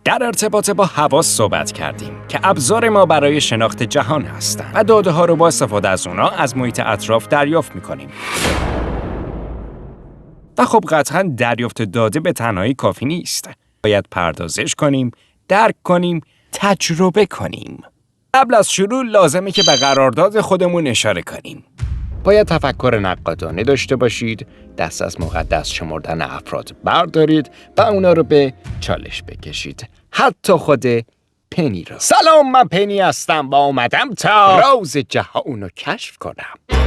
در ارتباط با حواس صحبت کردیم که ابزار ما برای شناخت جهان هستند و داده ها رو با استفاده از اونا از محیط اطراف دریافت میکنیم. و خب قطعاً دریافت داده به تنهایی کافی نیست. باید پردازش کنیم، درک کنیم، تجربه کنیم. قبل از شروع لازمه که به قرارداد خودمون اشاره کنیم. باید تفکر نقادانه داشته باشید، دست از مقدس شمردن افراد بردارید و اونا رو به چالش بکشید. حتی خود پنی رو. سلام، من پنی هستم و اومدم تا راز جهان رو کشف کنم.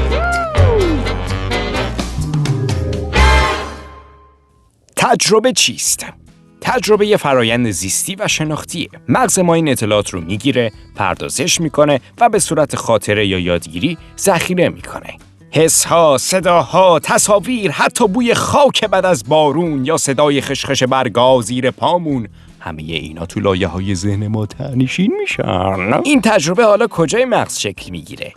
تجربه چیست؟ تجربه یه فرایند زیستی و شناختیه. مغز ما این اطلاعات رو میگیره، پردازش میکنه و به صورت خاطره یا یادگیری ذخیره میکنه. حسها، صداها، تصاویر، حتی بوی خاک بعد از بارون یا صدای خشخش برگا زیر پامون، همه اینا تو لایه‌های ذهن ما تنشین میشن. این تجربه حالا کجای مغز شکل میگیره؟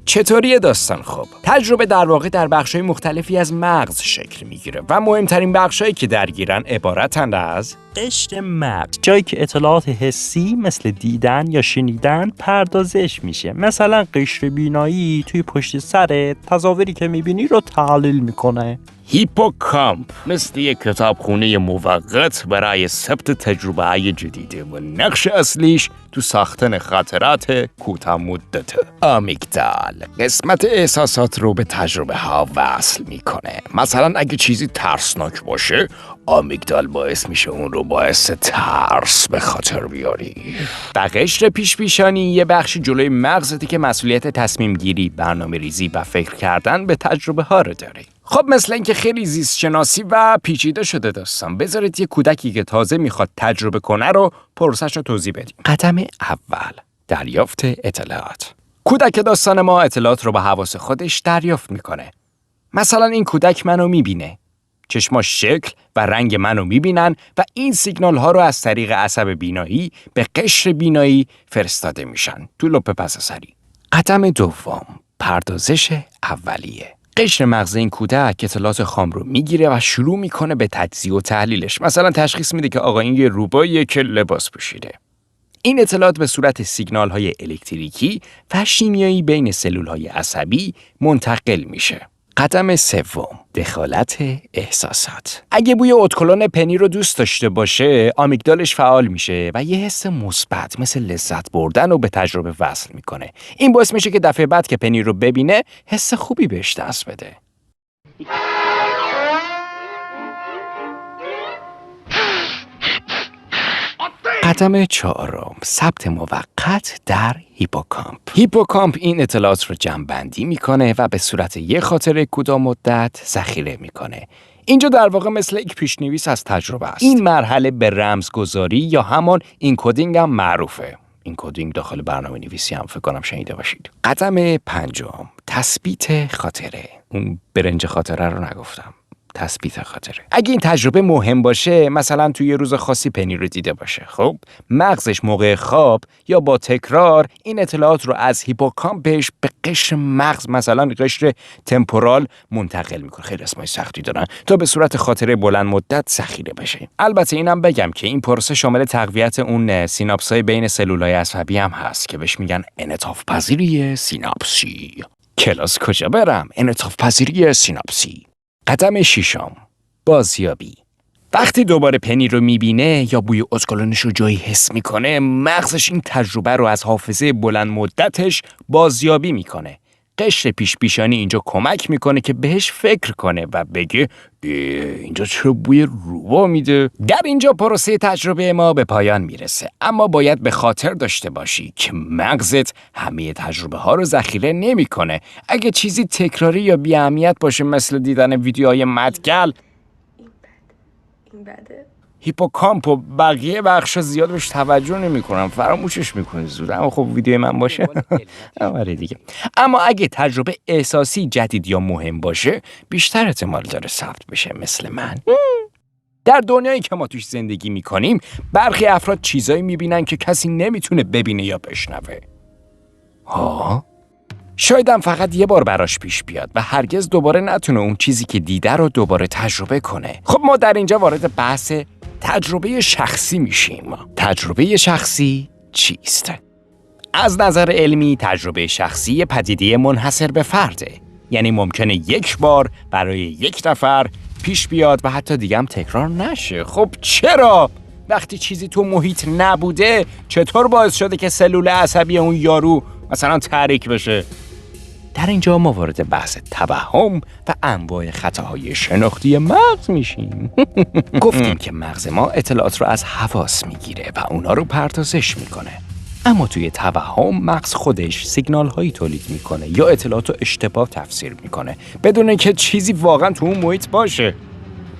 چطوری داستان؟ خب تجربه در واقع در بخش‌های مختلفی از مغز شکل میگیره و مهمترین بخش‌هایی که درگیرن عبارتند از قشر مغز، جایی که اطلاعات حسی مثل دیدن یا شنیدن پردازش میشه. مثلا قشر بینایی توی پشت سرت تصاویری که میبینی رو تحلیل میکنه. هیپوکامپ مثل یک کتابخونه موقت برای ثبت تجربه‌های جدیده و نقش اصلیش تو ساختن خاطرات کوتاه مدته. آمیگدال قسمت احساسات رو به تجربه ها وصل میکنه. مثلا اگه چیزی ترسناک باشه، آمیگدال باعث میشه اون رو باعث ترس به خاطر بیاری. و قشر پیشانی یه بخشی جلوی مغزته که مسئولیت تصمیم گیری، برنامه ریزی و فکر کردن به تجربه ها رو داره. خب مثل اینکه خیلی زیست شناسی و پیچیده شده داستان. بذارید یه کودکی که تازه میخواد تجربه کنه رو پروسش رو توضیح بدیم. قدم اول، دریافت اطلاعات. کودک داستان ما اطلاعات رو با حواس خودش دریافت میکنه. مثلا این کودک منو میبینه. چشماش شکل و رنگ منو میبینن و این سیگنال ها رو از طریق عصب بینایی به قشر بینایی فرستاده میشن تو لوپ پس‌سری. قدم دوم، پردازش اولیه. قشر مغز این کودک اطلاعات خام رو میگیره و شروع میکنه به تجزیه و تحلیلش. مثلا تشخیص میده که آقا این یه روباییه که لباس پوشیده. این اطلاعات به صورت سیگنال های الکتریکی و شیمیایی بین سلول های عصبی منتقل میشه. قدم سوم، دخالت احساسات. اگه بوی ادکلون پنی رو دوست داشته باشه، آمیگدالش فعال میشه و یه حس مثبت مثل لذت بردن رو به تجربه وصل میکنه. این باعث میشه که دفعه بعد که پنی رو ببینه، حس خوبی بهش دست بده. قدم چهارم، ثبت موقت در هیپوکامپ. هیپوکامپ این اطلاعات رو جمع‌بندی میکنه و به صورت یک خاطره کوتاه مدت ذخیره میکنه. اینجا در واقع مثل یک پیش‌نویس از تجربه است. این مرحله به رمزگذاری یا همان اینکدینگ هم معروفه. اینکدینگ داخل برنامه‌نویسی هم فکر کنم شنیده باشید. قدم پنجم، تثبیت خاطره. اون برنج خاطره رو نگفتم. تثبیت خاطره. اگه این تجربه مهم باشه، مثلا توی یه روز خاصی پنی رو دیده باشه، خب مغزش موقع خواب یا با تکرار این اطلاعات رو از هیپوکامپش به قشر مغز، مثلا قشر تمپورال منتقل میکنه. خیلی اسمای سختی دارن تا به صورت خاطره بلند مدت ذخیره بشه. البته اینم بگم که این پروسه شامل تقویت اون سیناپس‌های بین سلول‌های عصبی هم هست که بهش میگن انعطاف پذیری سیناپسی. کلاس کجا برم؟ انعطاف پذیری سیناپسی. قدم ششم، بازیابی. وقتی دوباره پنی رو میبینه یا بوی ادکلونش رو جایی حس میکنه، مغزش این تجربه رو از حافظه بلند مدتش بازیابی میکنه. قشر پیشانی اینجا کمک میکنه که بهش فکر کنه و بگه اینجا چرا بوی روبا میده؟ در اینجا پروسه تجربه ما به پایان میرسه، اما باید به خاطر داشته باشی که مغزت همه تجربه ها رو ذخیره نمیکنه. اگه چیزی تکراری یا بی اهمیت باشه مثل دیدن ویدیوهای مدگل، این بده. هیپوکامپ و بقیه بخشا زیاد بهش توجه نمی‌کنن، فراموشش می‌کنی زود. اما خب ویدیو من باشه آره دیگه. اما اگه تجربه احساسی جدید یا مهم باشه، بیشتر احتمال داره ثبت بشه. مثل من. در دنیایی که ما توش زندگی می‌کنیم، برخی افراد چیزایی می‌بینن که کسی نمی‌تونه ببینه یا بشنوه. شاید هم فقط یه بار براش پیش بیاد و هرگز دوباره نتونه اون چیزی که دیده رو دوباره تجربه کنه. خب ما در اینجا وارد بحث تجربه شخصی میشیم. تجربه شخصی چیست؟ از نظر علمی تجربه شخصی پدیده منحصر به فرده. یعنی ممکنه یک بار برای یک نفر پیش بیاد و حتی دیگه هم تکرار نشه. خب چرا؟ وقتی چیزی تو محیط نبوده چطور باعث شده که سلول عصبی اون یارو مثلا تحریک بشه؟ در اینجا ما وارد بحث توهم و انواع خطاهای شناختی مغز میشیم. گفتیم که مغز ما اطلاعات رو از حواس میگیره و اونا رو پردازش میکنه. اما توی توهم مغز خودش سیگنال هایی تولید میکنه یا اطلاعات رو اشتباه تفسیر میکنه بدون اینکه چیزی واقعا تو اون محیط باشه.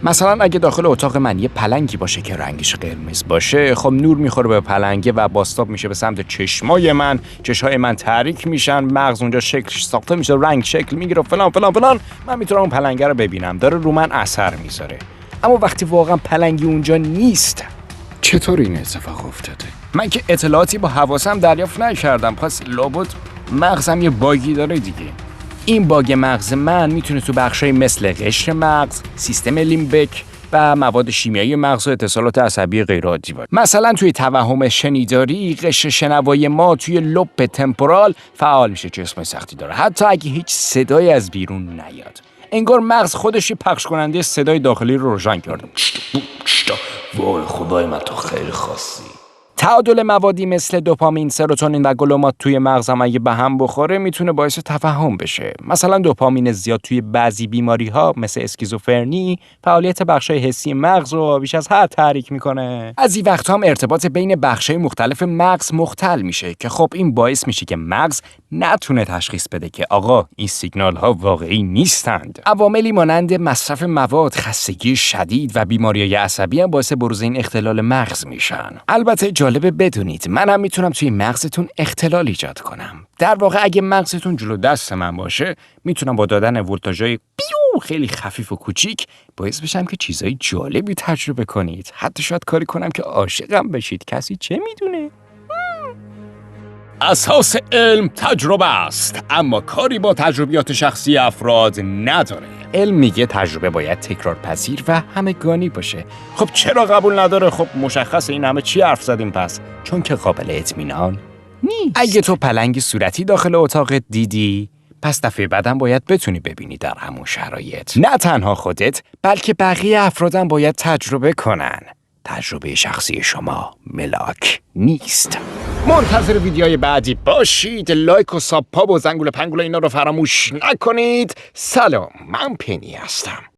مثلا اگه داخل اتاق من یه پلنگی باشه که رنگش قرمز باشه، خب نور میخوره به پلنگه و بازتاب میشه به سمت چشمای من، چشمای من تحریک میشن، مغز اونجا شکلش ساخته میشه، رنگ شکل میگیره فلان فلان فلان، من میتونم اون پلنگه رو ببینم، داره رو من اثر میذاره. اما وقتی واقعا پلنگی اونجا نیست، چطور این اتفاق افتاده؟ من که اطلاعاتی با حواسم دریافت نکردم، پس لابد مغزم یه باگی داره دیگه. این باگ مغز من میتونه تو بخشای مثل قشر مغز، سیستم لیمبیک و مواد شیمیایی مغز و اتصالات عصبی غیرعادی باشه. مثلا توی توهم شنیداری قشر شنوایی ما توی لوب تمپورال فعال میشه که اسم سختی داره، حتی اگه هیچ صدایی از بیرون نیاد. انگار مغز خودش پخش کننده صدای داخلی رو روشن کرده. وای خدای من تو خیلی خاصی. تعادل موادی مثل دوپامین، سروتونین و گلومات توی مغزم اگه به هم بخوره میتونه باعث توهم بشه. مثلا دوپامین زیاد توی بعضی بیماری‌ها مثل اسکیزوفرنی فعالیت بخشای حسی مغز رو بیش از حد تحریک میکنه. از این وقتا هم ارتباط بین بخشای مختلف مغز مختل میشه که خب این باعث میشه که مغز نتونه تشخیص بده که آقا این سیگنال ها واقعی نیستند. عواملی مانند مصرف مواد، خستگی شدید و بیماری‌های عصبی هم باعث بروز این اختلال مغز میشن. البته جالبه بدونید منم میتونم توی مغزتون اختلال ایجاد کنم. در واقع اگه مغزتون جلو دست من باشه میتونم با دادن ولتاژهای بیو خیلی خفیف و کوچیک باعث بشم که چیزای جالبی تجربه کنید. حتی شاید کاری کنم که عاشقم بشید. کسی چه میدونه؟ اساس علم تجربه است، اما کاری با تجربیات شخصی افراد نداره. علم میگه تجربه باید تکرار پذیر و همگانی باشه. خب چرا قبول نداره؟ خب مشخص این همه چی حرف زدیم پس؟ چون که قابل اطمینان نیست. اگه تو پلنگ صورتی داخل اتاق دیدی، پس دفعه بعدم باید بتونی ببینی در همون شرایط. نه تنها خودت، بلکه بقیه افرادم باید تجربه کنن. تجربه شخصی شما ملاک نیست. منتظر ویدیوهای بعدی باشید. لایک و سابپاب و زنگوله پنگوله اینا رو فراموش نکنید. سلام، من پنی هستم.